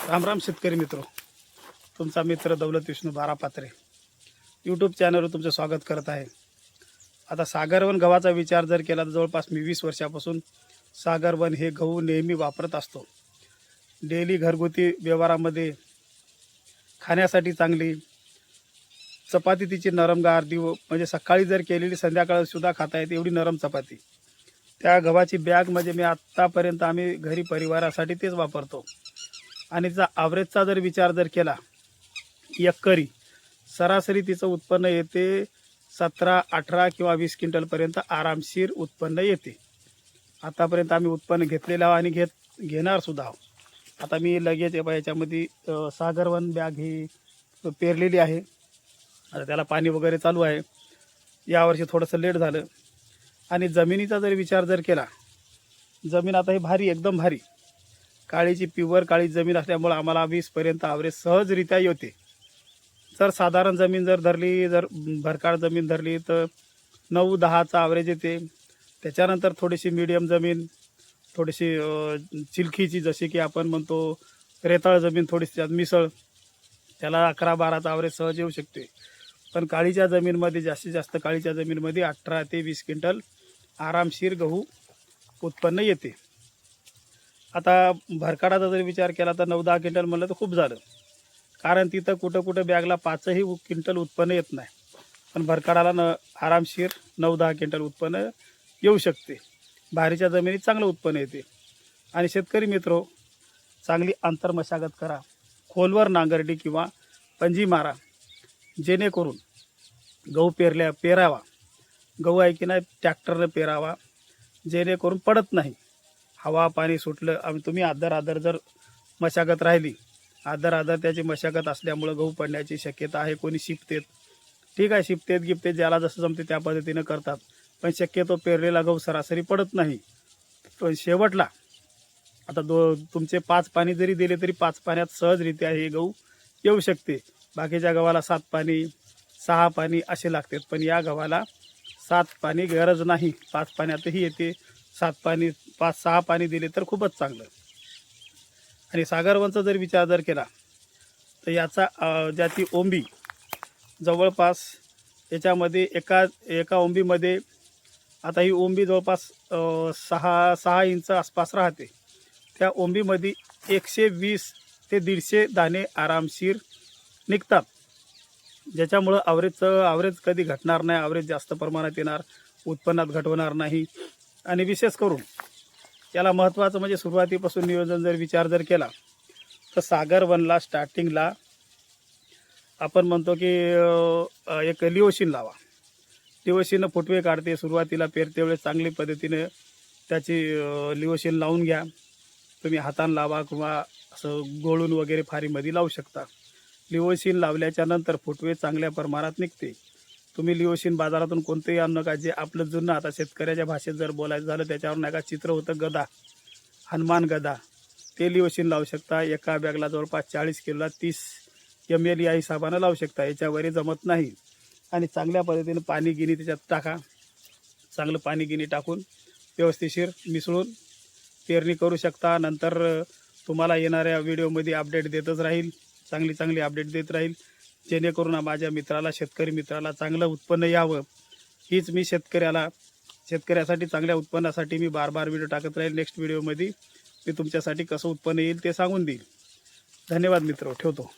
राम राम शेतकरी मित्र, तुमचा मित्र दौलत विष्णू बारापात्रे यूट्यूब चॅनलवर तुमचं स्वागत करत आहे। आता सागरवन गव्हाचा विचार जर केला तर जवळपास मी 20 वर्षापासून सागरवन हे गहू नेहमी वापरत असतो। डेली घरगुती व्यवहारामध्ये खाण्यासाठी चांगली चपाती, तिची नरमगार म्हणजे सकाळी जर केलेली संध्याकाळी सुद्धा खाता येते एवढी नरम चपाती। त्या गव्हाची बॅग म्हणजे मी आत्तापर्यंत आम्ही घरी परिवारासाठी तेच वापरतो। आणि जर ॲव्हरेजचा जर विचार जर केला, एकरी सरासरी तिचं उत्पन्न येते 17, 18 किंवा 20 क्विंटलपर्यंत आरामशीर उत्पन्न येते। आतापर्यंत आम्ही उत्पन्न घेतलेलं आहोत आणि घेणार सुद्धा आहोत। आता मी लगेच याच्यामध्ये सागरवन बॅग ही पेरलेली आहे। आता त्याला पाणी वगैरे चालू आहे। यावर्षी थोडंसं लेट झालं। आणि जमिनीचा जर विचार जर केला, जमीन आता ही भारी, एकदम भारी काळीची प्युअर काळी जमीन असल्यामुळे आम्हाला 20 पर्यंत ॲव्हरेज सहजरित्या येते। जर साधारण जमीन जर धरली, जर भरकाळ जमीन धरली तर 9-10चा ॲव्हरेज येते। त्याच्यानंतर थोडीशी मीडियम जमीन, थोडीशी चिलखीची जशी की आपण म्हणतो रेताळ जमीन, थोडीशी त्यात मिसळ, त्याला 11-12चा ॲव्हरेज सहज येऊ शकते। पण काळीच्या जमीनमध्ये जास्तीत जास्त काळीच्या जमीनमध्ये 18 ते 20 क्विंटल आरामशीर गहू उत्पन्न येते। आता भरकाडाचा जर विचार केला तर 9-10 क्विंटल म्हणलं तर खूप झालं, कारण तिथं कुठं बॅगला 5ही क्विंटल उत्पन्न येत नाही। पण भरकाडाला आरामशीर 9-10 क्विंटल उत्पन्न येऊ शकते। भारीच्या जमिनीत चांगलं उत्पन्न येते। आणि शेतकरी मित्रो, चांगली अंतर्मशागत करा, खोलवर नांगरडी किंवा पंजी मारा, जेणेकरून गहू पेरावा। गहू आहे की नाही ट्रॅक्टरनं पेरावा, जेणेकरून पडत नाही। हवा पाणी सुटलं आणि तुम्ही आदर जर मशागत राहिली, आदर त्याची मशागत असल्यामुळं गहू पडण्याची शक्यता आहे। कोणी शिपतेत, ठीक आहे, शिपतेत ज्याला जसं जमते त्या पद्धतीनं करतात, पण शक्यतो पेरलेला गहू सरासरी पडत नाही। पण शेवटला आता तुमचे 5 पाणी जरी दिले तरी 5 पाण्यात सहजरित्या हे गहू येऊ शकते। बाकीच्या गव्हाला 7 पाणी 6 पाणी असे लागतात, पण या गव्हाला 7 पाणी गरज नाही, 5 पाण्यातही येते। 7 पाणी 5-6 पाणी दिले तर खूपच चांगलं। आणि सागरवनचा जर विचार जर केला तर याचा ज्याची ओंबी जवळपास याच्यामध्ये एका ओंबीमध्ये, आता ही ओंबी जवळपास 6 इंच आसपास राहते। त्या ओंबीमध्ये 120 ते 150 दाणे आरामशीर निघतात, ज्याच्यामुळं ॲव्हरेज कधी घटणार नाही, ॲव्हरेज जास्त प्रमाणात येणार, उत्पन्नात घट होणार नाही। आणि विशेष करून याला महत्त्वाचं म्हणजे सुरुवातीपासून नियोजन जर विचार जर केला तर सागरवनला स्टार्टिंगला आपण म्हणतो की एक लिओशिन लावा। लिओशिननं फुटवे काढते, सुरुवातीला पेरते वेळेस चांगली पद्धतीने त्याची लिओशिन लावून घ्या। तुम्ही हातानं लावा किंवा असं गोळून वगैरे फारीमध्ये लावू शकता। लिओशिन लावल्याच्या नंतर फुटवे चांगल्या प्रमाणात निघते। तुम्ही लिओशिन बाजारातून कोणतेही आणू नका, जे आपलं जुनं, आता शेतकऱ्याच्या भाषेत जर बोलायचं झालं त्याच्यावर नका चित्र होतं गदा, हनुमान गदा, ते लिओशिन लावू शकता। एका बॅगला जवळपास 40 किलोला 30 ml या हिशोबानं लावू शकता, याच्यावरही जमत नाही। आणि चांगल्या पद्धतीनं पाणी गिनी त्याच्यात टाका, चांगलं पाणी गिनी टाकून व्यवस्थितशीर मिसळून पेरणी करू शकता। नंतर तुम्हाला येणाऱ्या व्हिडिओमध्ये अपडेट देतच राहील, चांगली अपडेट देत राहील, जेणेकरून माझ्या मित्राला, शेतकरी मित्राला चांगलं उत्पन्न यावं, हीच मी शेतकऱ्यासाठी चांगल्या उत्पन्नासाठी मी बार व्हिडिओ टाकत राहील। नेक्स्ट व्हिडिओमध्ये मी तुमच्यासाठी कसं उत्पन्न येईल ते सांगून देईल। धन्यवाद मित्र, ठेवतो।